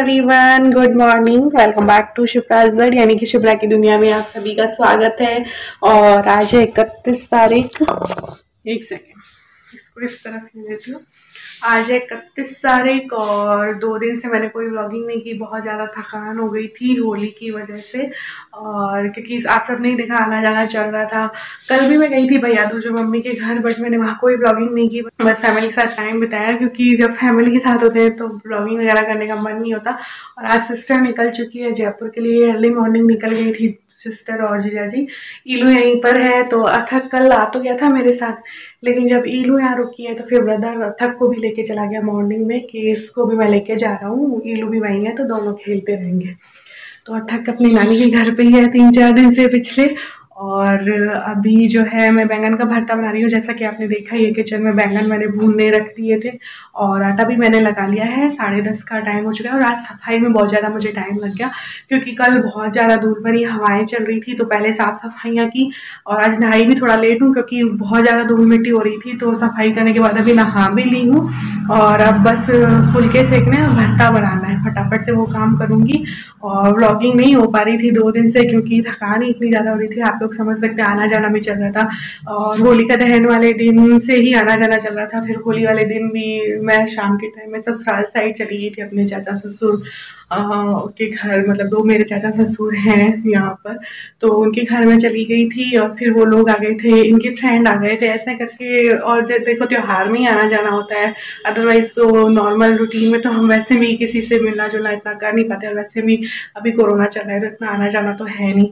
Everyone, good morning. Welcome back to Shipra's world यानी कि शिप्रा की दुनिया में आप सभी का स्वागत है। और आज है 31 तारीख। एक सेकेंड, इसको इस तरफ ले लेती हूँ। आज है 31 तारीख और 2 दिन से मैंने कोई व्लॉगिंग नहीं की। बहुत ज़्यादा थकान हो गई थी होली की वजह से, और क्योंकि आप सब नहीं देखा आना जाना चल रहा था। कल भी मैं गई थी भैया दूज मम्मी के घर, बट मैंने वहाँ कोई व्लॉगिंग नहीं की, बस फैमिली के साथ टाइम बिताया। क्योंकि जब फैमिली के साथ होते हैं तो व्लॉगिंग वगैरह करने का मन नहीं होता। और आज सिस्टर निकल चुकी है जयपुर के लिए, अर्ली मॉर्निंग निकल गई थी सिस्टर और जीजा जी। ईलू यहीं पर है, तो अथक कल आ तो गया था मेरे साथ, लेकिन जब ईलू यहाँ रुकी है तो फिर ब्रदर अथक को भी लेके चला गया मॉर्निंग में कि इसको भी मैं लेके जा रहा हूँ, ईलू भी वहीं है तो दोनों खेलते रहेंगे। तो अथक अपनी नानी के घर पे ही है 3-4 दिन से पिछले। और अभी जो है मैं बैंगन का भरता बना रही हूँ। जैसा कि आपने देखा ये किचन में बैंगन मैंने भूनने रख दिए थे और आटा भी मैंने लगा लिया है। 10:30 का टाइम हो चुका है और आज सफाई में बहुत ज़्यादा मुझे टाइम लग गया, क्योंकि कल बहुत ज़्यादा धूल भरी हवाएं चल रही थी। तो पहले साफ़ सफाइयाँ की और आज नहाई भी थोड़ा लेट हूँ क्योंकि बहुत ज़्यादा धूल मिट्टी हो रही थी। तो सफाई करने के बाद अभी नहा भी ली हूँ और अब बस फुलके सेकने और भरता बनाना है, फटाफट से वो काम करूँगी। और व्लॉगिंग नहीं हो पा रही थी 2 दिन से क्योंकि थकान ही इतनी ज़्यादा हो रही थी। आप लोग समझ सकते हैं, आना जाना भी चल रहा था और होलिका दहन वाले दिन से ही आना जाना चल रहा था। फिर होली वाले दिन भी मैं शाम के टाइम में ससुराल साइड चली गई थी अपने चाचा ससुर के घर, मतलब 2 मेरे चाचा ससुर हैं यहाँ पर, तो उनके घर में चली गई थी। और फिर वो लोग आ गए थे, इनके फ्रेंड आ गए थे, ऐसे करके। और देखो त्योहार में ही आना जाना होता है, अदरवाइज तो नॉर्मल रूटीन में तो हम वैसे भी किसी से मिलना जुलना इतना कर नहीं पाते। और वैसे भी अभी कोरोना चल रहा है तो इतना आना जाना तो है नहीं,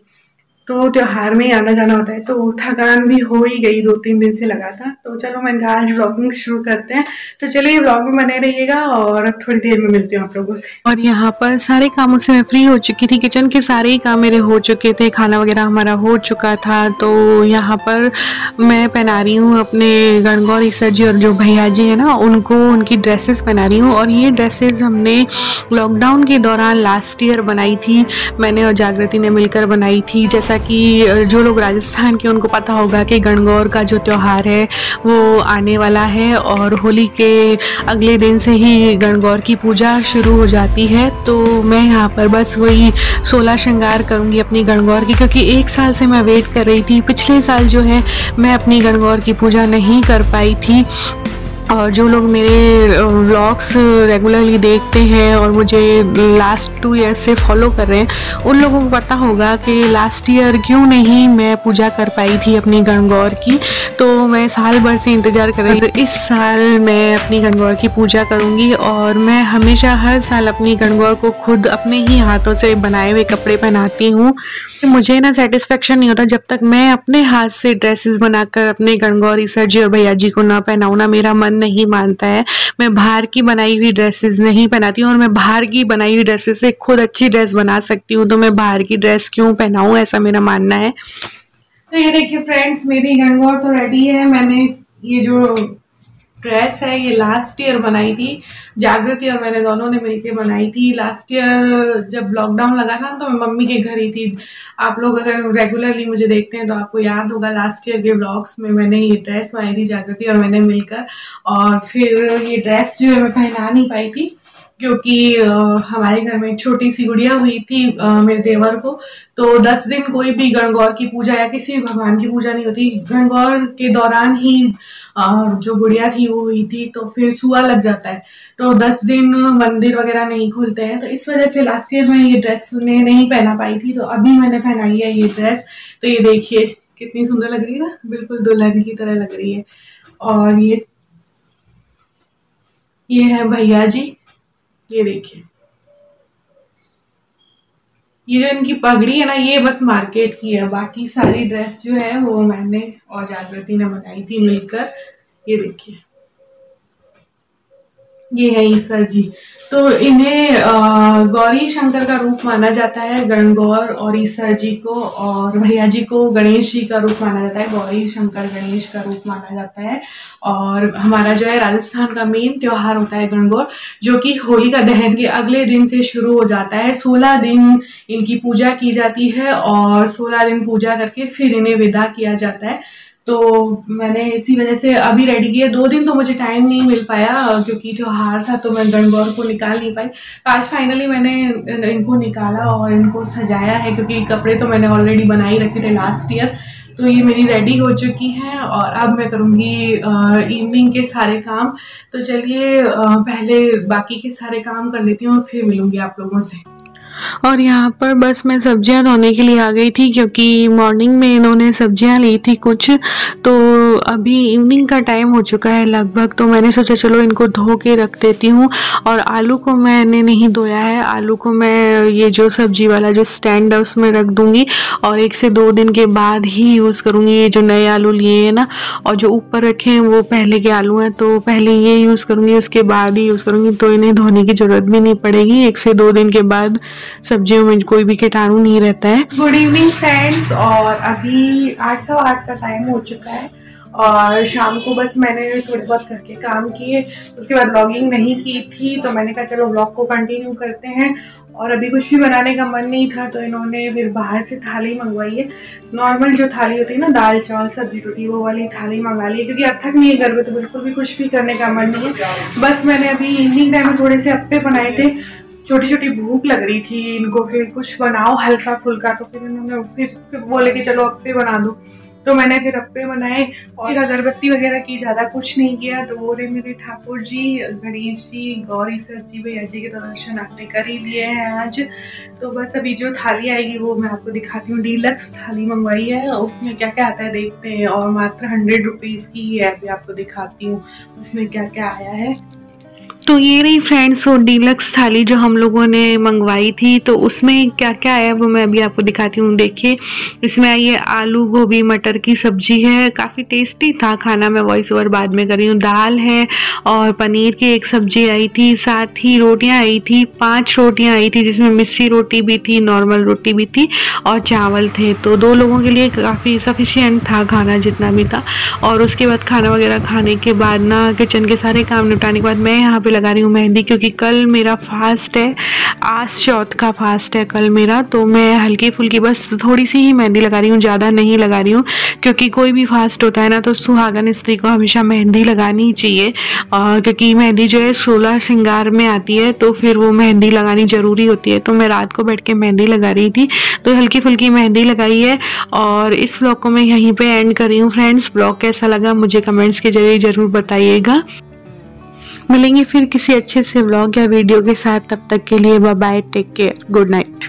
तो त्योहार में ही आना जाना होता है। तो थकान भी हो ही गई 2-3 दिन से लगातार। तो चलो मैंने कहा आज व्लॉगिंग शुरू करते हैं। तो चलिए व्लॉग में बने रहिएगा और थोड़ी देर में मिलती हूँ आप लोगों से। और यहाँ पर सारे कामों से मैं फ्री हो चुकी थी, किचन के सारे ही काम मेरे हो चुके थे, खाना वगैरह हमारा हो चुका था। तो यहाँ पर मैं पहना रही हूँ अपने गणगौर ईसर जी और जो भैया जी है ना उनको उनकी ड्रेसेस पहना रही हूँ। और ये ड्रेसेस हमने लॉकडाउन के दौरान लास्ट ईयर बनाई थी, मैंने और जागृति ने मिलकर बनाई थी। जैसा कि जो लोग राजस्थान के उनको पता होगा कि गणगौर का जो त्यौहार है वो आने वाला है और होली के अगले दिन से ही गणगौर की पूजा शुरू हो जाती है। तो मैं यहाँ पर बस वही 16 श्रृंगार करूँगी अपनी गणगौर की, क्योंकि 1 साल से मैं वेट कर रही थी। पिछले साल जो है मैं अपनी गणगौर की पूजा नहीं कर पाई थी। और जो लोग मेरे व्लॉग्स रेगुलरली देखते हैं और मुझे लास्ट 2 ईयर्स से फॉलो कर रहे हैं उन लोगों को पता होगा कि लास्ट ईयर क्यों नहीं मैं पूजा कर पाई थी अपनी गणगौर की। तो मैं साल भर से इंतज़ार कर रही थी। तो इस साल मैं अपनी गणगौर की पूजा करूँगी और मैं हमेशा हर साल अपनी गणगौर को खुद अपने ही हाथों से बनाए हुए कपड़े पहनाती हूँ। मुझे ना सेटिस्फेक्शन नहीं होता जब तक मैं अपने हाथ से ड्रेसेस बनाकर अपने गणगौर ईसर जी और भैया जी को ना पहनाऊँ ना, मेरा मन नहीं मानता है। मैं बाहर की बनाई हुई ड्रेसेस नहीं पहनाती हूँ और मैं बाहर की बनाई हुई ड्रेसेस से खुद अच्छी ड्रेस बना सकती हूँ, तो मैं बाहर की ड्रेस क्यों पहनाऊँ, ऐसा मेरा मानना है। तो ये देखिए फ्रेंड्स, मेरी गणगौर तो रेडी है। मैंने ये जो ड्रेस है ये लास्ट ईयर बनाई थी, जागृति और मैंने दोनों ने मिलके बनाई थी। लास्ट ईयर जब लॉकडाउन लगा था तो मैं मम्मी के घर ही थी। आप लोग अगर रेगुलरली मुझे देखते हैं तो आपको याद होगा लास्ट ईयर के व्लॉग्स में मैंने ये ड्रेस बनाई थी जागृति और मैंने मिलकर। और फिर ये ड्रेस जो है मैं पहना नहीं पाई थी क्योंकि हमारे घर में एक छोटी सी गुड़िया हुई थी मेरे देवर को। तो 10 दिन कोई भी गणगौर की पूजा या किसी भी भगवान की पूजा नहीं होती। गणगौर के दौरान ही जो गुड़िया थी वो हुई थी, तो फिर सुआ लग जाता है, तो 10 दिन मंदिर वगैरह नहीं खुलते हैं। तो इस वजह से लास्ट ईयर मैं ये ड्रेस नहीं पहना पाई थी, तो अभी मैंने पहनाई है ये ड्रेस। तो ये देखिए कितनी सुंदर लग रही है ना, बिल्कुल दुल्हन की तरह लग रही है। और ये है भैया जी, ये देखिए ये जो इनकी पगड़ी है ना ये बस मार्केट की है, बाकी सारी ड्रेस जो है वो मैंने और जागृति ने बनाई थी मिलकर। ये देखिए ये है ईसर जी। तो इन्हें गौरी शंकर का रूप माना जाता है, गणगौर और ईसर जी को, और भैया जी को गणेश जी का रूप माना जाता है, गौरी शंकर गणेश का रूप माना जाता है। और हमारा जो है राजस्थान का मेन त्योहार होता है गणगौर, जो कि होलिका दहन के अगले दिन से शुरू हो जाता है। 16 दिन इनकी पूजा की जाती है और 16 दिन पूजा करके फिर इन्हें विदा किया जाता है। तो मैंने इसी वजह से अभी रेडी किया। 2 दिन तो मुझे टाइम नहीं मिल पाया क्योंकि त्योहार था, तो मैं गणगौर को निकाल नहीं पाई। आज फाइनली मैंने इनको निकाला और इनको सजाया है, क्योंकि कपड़े तो मैंने ऑलरेडी बना ही रखे थे लास्ट ईयर। तो ये मेरी रेडी हो चुकी हैं और अब मैं करूँगी इवनिंग के सारे काम। तो चलिए पहले बाकी के सारे काम कर लेती हूँ और फिर मिलूँगी आप लोगों से। और यहाँ पर बस मैं सब्जियां धोने के लिए आ गई थी, क्योंकि मॉर्निंग में इन्होंने सब्जियां ली थी कुछ, तो अभी इवनिंग का टाइम हो चुका है लगभग। तो मैंने सोचा चलो इनको धो के रख देती हूँ। और आलू को मैंने नहीं धोया है, आलू को मैं ये जो सब्जी वाला जो स्टैंड है उसमें रख दूँगी और 1 से 2 दिन के बाद ही यूज़ करूँगी। ये जो नए आलू लिए हैं ना, और जो ऊपर रखे हैं वो पहले के आलू हैं, तो पहले ये यूज़ करूँगी उसके बाद ही यूज़ करूँगी, तो इन्हें धोने की ज़रूरत भी नहीं पड़ेगी। 1 से 2 दिन के बाद सब्जियों में कोई भी कीटाणु नहीं रहता है। गुड इवनिंग फ्रेंड्स, और अभी 8 सवा 8 का टाइम हो चुका है और शाम को बस मैंने थोड़े बहुत घर के काम किए, उसके बाद व्लॉगिंग नहीं की थी, तो मैंने कहा चलो व्लॉग को कंटिन्यू करते हैं। और अभी कुछ भी बनाने का मन नहीं था, तो इन्होंने फिर बाहर से थाली मंगवाई है। नॉर्मल जो थाली होती है ना, दाल चावल सब्जी रोटी, वो वाली थाली मंगा ली है, क्योंकि अब तक नहीं है घर में, तो बिल्कुल भी कुछ भी करने का मन नहीं है। बस मैंने अभी इवनिंग टाइम में थोड़े से अप्पे बनाए थे, छोटी छोटी भूख लग रही थी इनको, फिर कुछ बनाओ हल्का फुल्का, तो फिर इन्होंने फिर बोले कि चलो अप्पे बना दो, तो मैंने फिर अप्पे बनाए। और फिर अगरबत्ती वगैरह की, ज़्यादा कुछ नहीं किया। तो वो रे मेरे ठाकुर जी, गणेश जी, गौरी सर जी, भैया जी के दर्शन आपने कर ही लिए हैं आज। तो बस अभी जो थाली आएगी वो मैं आपको दिखाती हूँ। डीलक्स थाली मंगवाई है, उसमें क्या क्या आता है देखते हैं, और मात्र 100 रुपीज़ की है। अभी आपको दिखाती हूँ उसमें क्या क्या आया है। तो ये रही फ्रेंड्स वो डीलक्स थाली जो हम लोगों ने मंगवाई थी। तो उसमें क्या क्या आया वो मैं अभी आपको दिखाती हूँ। देखिए, इसमें आई है आलू गोभी मटर की सब्जी है, काफ़ी टेस्टी था खाना, मैं वॉइस ओवर बाद में कर रही हूँ। दाल है और पनीर की एक सब्जी आई थी, साथ ही रोटियाँ आई थी, 5 रोटियाँ आई थी, जिसमें मिस्सी रोटी भी थी, नॉर्मल रोटी भी थी और चावल थे। तो 2 लोगों के लिए काफ़ी सफिशिएंट था खाना जितना भी था। और उसके बाद खाना वगैरह खाने के बाद ना, किचन के सारे काम निपटाने के बाद मैं यहाँ पे लगा रही हूँ मेहंदी, क्योंकि कल मेरा फास्ट है, आज चौथ का फास्ट है कल मेरा। तो मैं हल्की फुल्की बस थोड़ी सी ही मेहंदी लगा रही हूँ, ज़्यादा नहीं लगा रही हूँ, क्योंकि कोई भी फास्ट होता है ना तो सुहागन स्त्री को हमेशा मेहंदी लगानी चाहिए, क्योंकि मेहंदी जो है 16 श्रृंगार में आती है, तो फिर वो मेहंदी लगानी ज़रूरी होती है। तो मैं रात को बैठ के मेहंदी लगा रही थी, तो हल्की फुल्की मेहंदी लगाई है। और इस व्लॉग को मैं यहीं पर एंड कर रही हूँ फ्रेंड्स। व्लॉग कैसा लगा मुझे कमेंट्स के जरिए ज़रूर बताइएगा। मिलेंगे फिर किसी अच्छे से व्लॉग या वीडियो के साथ, तब तक के लिए bye bye, take care, good night.